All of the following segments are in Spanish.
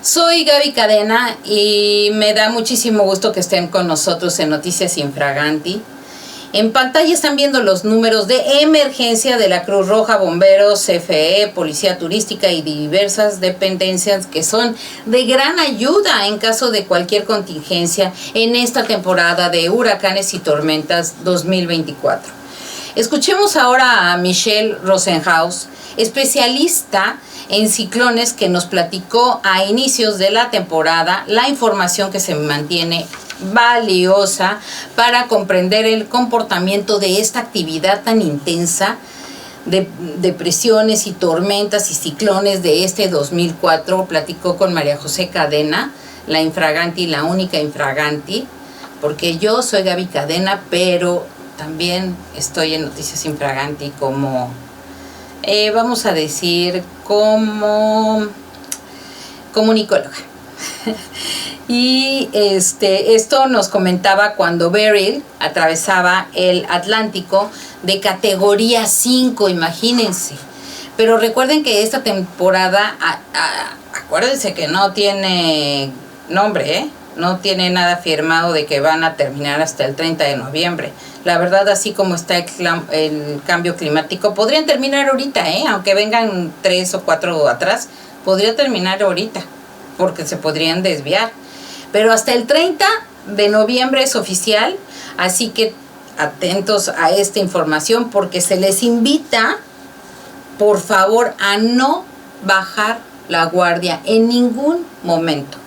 Soy Gaby Cadena y me da muchísimo gusto que estén con nosotros en Noticias Infraganti. En pantalla están viendo los números de emergencia de la Cruz Roja, Bomberos, CFE, Policía Turística y diversas dependencias que son de gran ayuda en caso de cualquier contingencia en esta temporada de huracanes y tormentas 2024. Escuchemos ahora a Michelle Rosenhaus, especialista en ciclones, que nos platicó a inicios de la temporada la información que se mantiene valiosa para comprender el comportamiento de esta actividad tan intensa de depresiones y tormentas y ciclones de este 2004. Platicó con María José Cadena, la infraganti, la única infraganti, porque yo soy Gaby Cadena, pero también estoy en Noticias Infraganti como, vamos a decir, como comunicóloga. Y esto nos comentaba cuando Beryl atravesaba el Atlántico de categoría 5, imagínense. Pero recuerden que esta temporada, acuérdense que no tiene nombre, no tiene nada firmado de que van a terminar hasta el 30 de noviembre. La verdad, así como está el cambio climático, podrían terminar ahorita, aunque vengan 3 o 4 atrás, podría terminar ahorita, porque se podrían desviar. Pero hasta el 30 de noviembre es oficial, así que atentos a esta información, porque se les invita, por favor, a no bajar la guardia en ningún momento.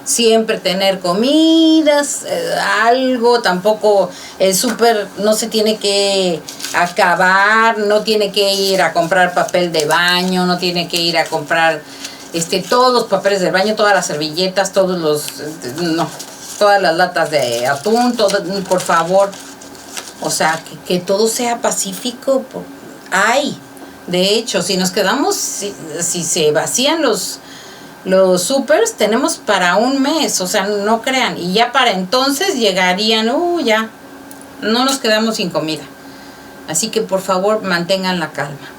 Siempre tener comidas, algo, tampoco el súper no se tiene que acabar, no tiene que ir a comprar papel de baño, no tiene que ir a comprar todos los papeles del baño, todas las servilletas, todas las latas de atún, todo, por favor. O sea, que todo sea pacífico. De hecho, si nos quedamos, si se vacían los supers, tenemos para un mes, o sea, no crean, y ya para entonces llegarían, ya, no nos quedamos sin comida. Así que por favor mantengan la calma.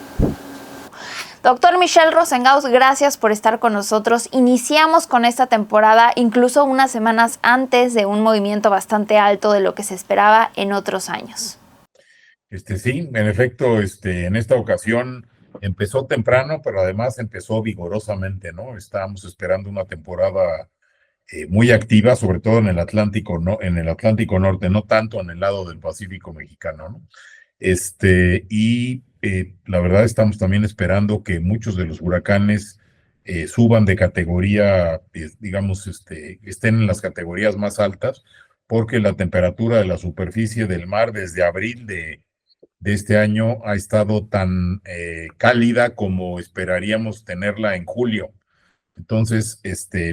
Doctor Michelle Rosenhaus, gracias por estar con nosotros. Iniciamos con esta temporada incluso unas semanas antes de un movimiento bastante alto de lo que se esperaba en otros años. Sí, en efecto, en esta ocasión empezó temprano, pero además empezó vigorosamente, ¿no? Estábamos esperando una temporada muy activa, sobre todo en el Atlántico, ¿no? En el Atlántico Norte, no tanto en el lado del Pacífico mexicano, ¿no? La verdad estamos también esperando que muchos de los huracanes suban de categoría, digamos, estén en las categorías más altas, porque la temperatura de la superficie del mar desde abril de este año ha estado tan cálida como esperaríamos tenerla en julio. Entonces,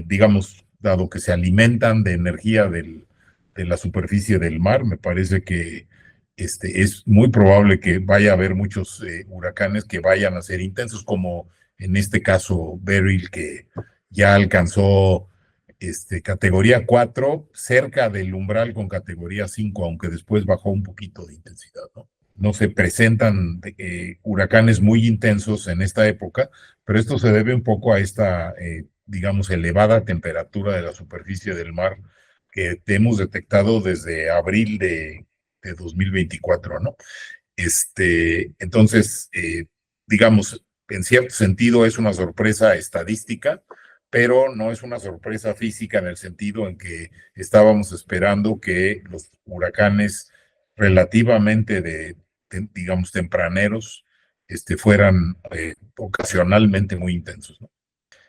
digamos, dado que se alimentan de energía de la superficie del mar, me parece que es muy probable que vaya a haber muchos huracanes que vayan a ser intensos, como en este caso Beryl, que ya alcanzó categoría 4, cerca del umbral con categoría 5, aunque después bajó un poquito de intensidad, ¿no? No se presentan huracanes muy intensos en esta época, pero esto se debe un poco a esta, digamos, elevada temperatura de la superficie del mar que hemos detectado desde abril de 2024, ¿no? Entonces, digamos, en cierto sentido es una sorpresa estadística, pero no es una sorpresa física en el sentido en que estábamos esperando que los huracanes relativamente digamos, tempraneros, fueran ocasionalmente muy intensos, ¿no?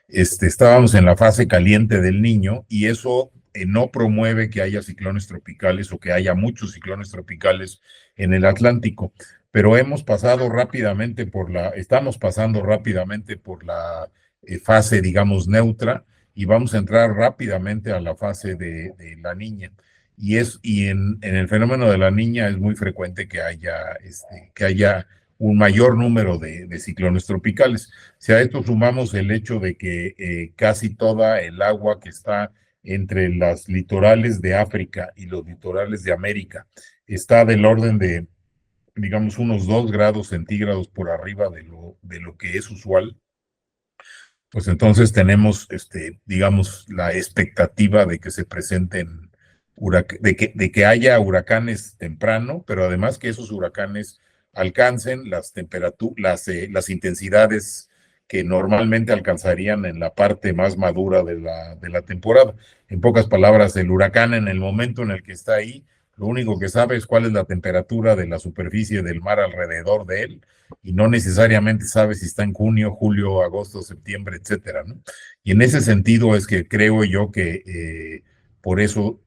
Estábamos en la fase caliente del Niño y eso no promueve que haya ciclones tropicales o que haya muchos ciclones tropicales en el Atlántico, pero estamos pasando rápidamente por la fase, digamos, neutra, y vamos a entrar rápidamente a la fase de la Niña. Y en el fenómeno de la Niña es muy frecuente que haya un mayor número de ciclones tropicales. Si a esto sumamos el hecho de que casi toda el agua que está entre los litorales de África y los litorales de América está del orden de, digamos, unos 2 grados centígrados por arriba de lo que es usual, Pues entonces tenemos, digamos, la expectativa de que se presenten, de que haya huracanes temprano, pero además que esos huracanes alcancen las temperaturas, las intensidades que normalmente alcanzarían en la parte más madura de la temporada. En pocas palabras, el huracán en el momento en el que está ahí, lo único que sabe es cuál es la temperatura de la superficie del mar alrededor de él y no necesariamente sabe si está en junio, julio, agosto, septiembre, etcétera, ¿no? Y en ese sentido es que creo yo que por eso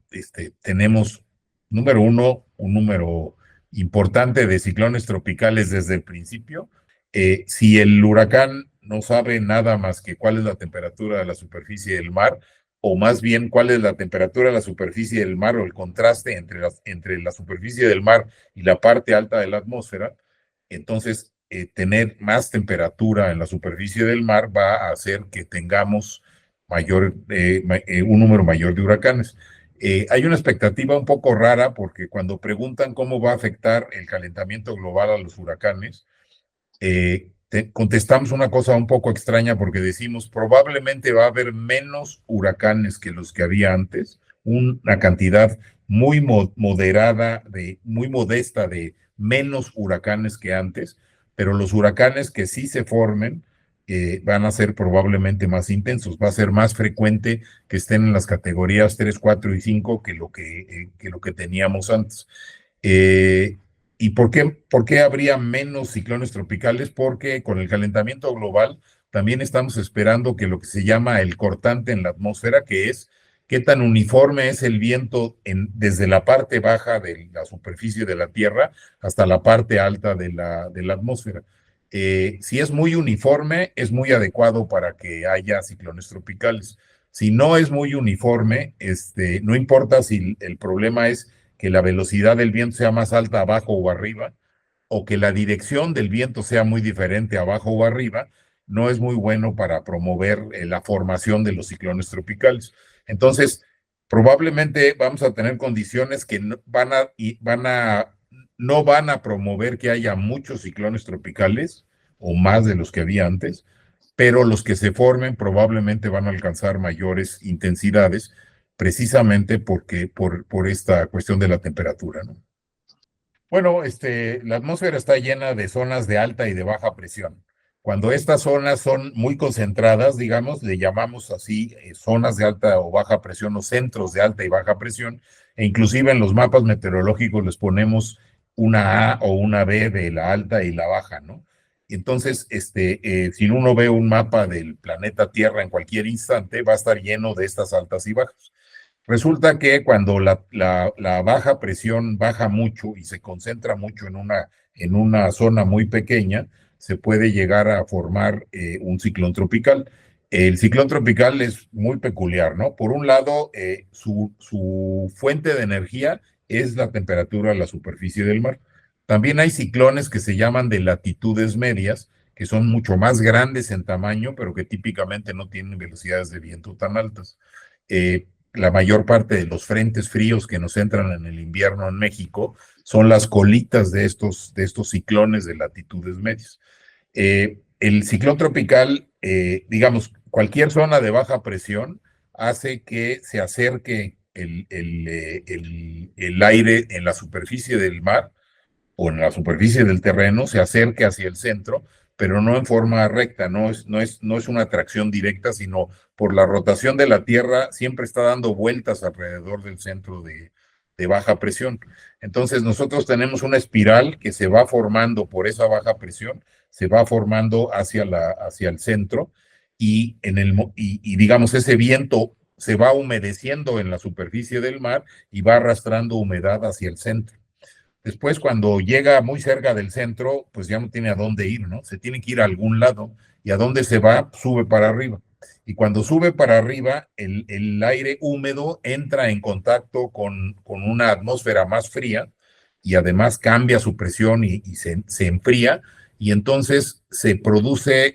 tenemos, número uno, un número importante de ciclones tropicales desde el principio. Si el huracán no sabe nada más que cuál es la temperatura de la superficie del mar, o más bien cuál es la temperatura de la superficie del mar o el contraste entre la superficie del mar y la parte alta de la atmósfera, entonces tener más temperatura en la superficie del mar va a hacer que tengamos un número mayor de huracanes. Hay una expectativa un poco rara porque cuando preguntan cómo va a afectar el calentamiento global a los huracanes, contestamos una cosa un poco extraña porque decimos probablemente va a haber menos huracanes que los que había antes, una cantidad muy moderada, muy modesta de menos huracanes que antes, pero los huracanes que sí se formen van a ser probablemente más intensos, va a ser más frecuente que estén en las categorías 3, 4 y 5 que lo que teníamos antes. ¿Y por qué habría menos ciclones tropicales? Porque con el calentamiento global también estamos esperando que lo que se llama el cortante en la atmósfera, que es qué tan uniforme es el viento desde la parte baja de la superficie de la Tierra hasta la parte alta de la atmósfera. Si es muy uniforme, es muy adecuado para que haya ciclones tropicales. Si no es muy uniforme, no importa si el problema es que la velocidad del viento sea más alta abajo o arriba, o que la dirección del viento sea muy diferente abajo o arriba, no es muy bueno para promover la formación de los ciclones tropicales. Entonces, probablemente vamos a tener condiciones que no van a promover que haya muchos ciclones tropicales o más de los que había antes, pero los que se formen probablemente van a alcanzar mayores intensidades precisamente por esta cuestión de la temperatura, ¿no? Bueno, la atmósfera está llena de zonas de alta y de baja presión. Cuando estas zonas son muy concentradas, digamos, le llamamos así zonas de alta o baja presión o centros de alta y baja presión, e inclusive en los mapas meteorológicos les ponemos una A o una B de la alta y la baja, ¿no? Entonces, si uno ve un mapa del planeta Tierra en cualquier instante, va a estar lleno de estas altas y bajas. Resulta que cuando la baja presión baja mucho y se concentra mucho en una zona muy pequeña, se puede llegar a formar un ciclón tropical. El ciclón tropical es muy peculiar, ¿no? Por un lado, su fuente de energía es la temperatura de la superficie del mar. También hay ciclones que se llaman de latitudes medias, que son mucho más grandes en tamaño, pero que típicamente no tienen velocidades de viento tan altas. La mayor parte de los frentes fríos que nos entran en el invierno en México son las colitas de estos ciclones de latitudes medias. El ciclón tropical, digamos, cualquier zona de baja presión hace que se acerque el aire en la superficie del mar o en la superficie del terreno, se acerque hacia el centro, pero no en forma recta, no es una atracción directa, sino por la rotación de la Tierra, siempre está dando vueltas alrededor del centro de baja presión. Entonces nosotros tenemos una espiral que se va formando por esa baja presión, se va formando hacia el centro y digamos ese viento se va humedeciendo en la superficie del mar y va arrastrando humedad hacia el centro. Después, cuando llega muy cerca del centro, pues ya no tiene a dónde ir, ¿no? Se tiene que ir a algún lado y a dónde se va, sube para arriba. Y cuando sube para arriba, el aire húmedo entra en contacto con una atmósfera más fría y además cambia su presión y se enfría y entonces se produce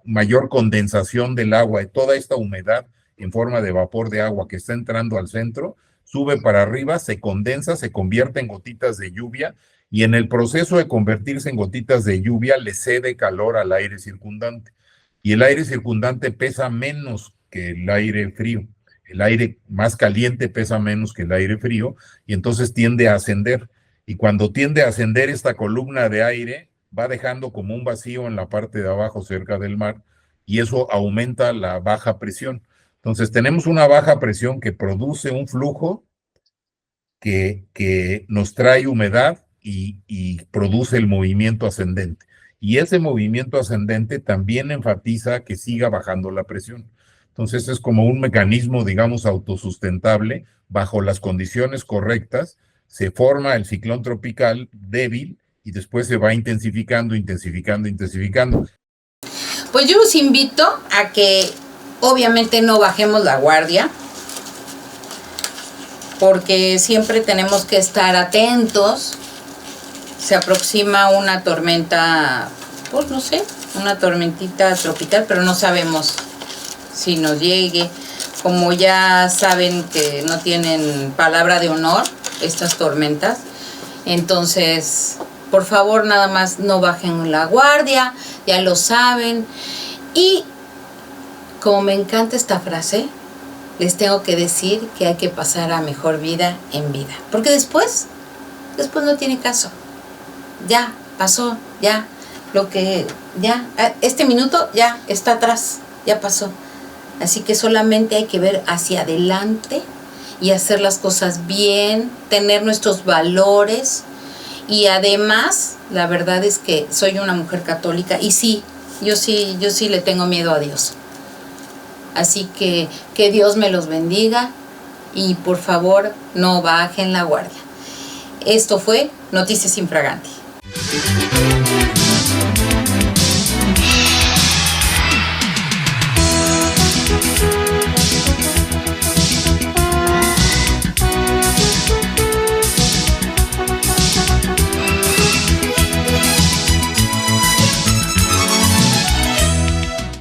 mayor condensación del agua y toda esta humedad en forma de vapor de agua que está entrando al centro sube para arriba, se condensa, se convierte en gotitas de lluvia y en el proceso de convertirse en gotitas de lluvia le cede calor al aire circundante. y el aire circundante pesa menos que el aire frío. El aire más caliente pesa menos que el aire frío y entonces tiende a ascender. Y cuando tiende a ascender esta columna de aire, va dejando como un vacío en la parte de abajo cerca del mar y eso aumenta la baja presión. Entonces tenemos una baja presión que produce un flujo que nos trae humedad y produce el movimiento ascendente. Y ese movimiento ascendente también enfatiza que siga bajando la presión. Entonces es como un mecanismo, digamos, autosustentable. Bajo las condiciones correctas, se forma el ciclón tropical débil y después se va intensificando, intensificando, intensificando. Pues yo los invito a que obviamente no bajemos la guardia, porque siempre tenemos que estar atentos. Se aproxima una tormenta, pues no sé, una tormentita tropical, pero no sabemos si nos llegue. Como ya saben que no tienen palabra de honor estas tormentas, entonces por favor nada más no bajen la guardia, ya lo saben. Y como me encanta esta frase, les tengo que decir que hay que pasar a mejor vida en vida, porque después no tiene caso. Ya pasó, ya este minuto ya está atrás, ya pasó. Así que solamente hay que ver hacia adelante y hacer las cosas bien, tener nuestros valores. Y además, la verdad es que soy una mujer católica y sí, yo sí le tengo miedo a Dios. Así que Dios me los bendiga y por favor no bajen la guardia. Esto fue Noticias Infraganti.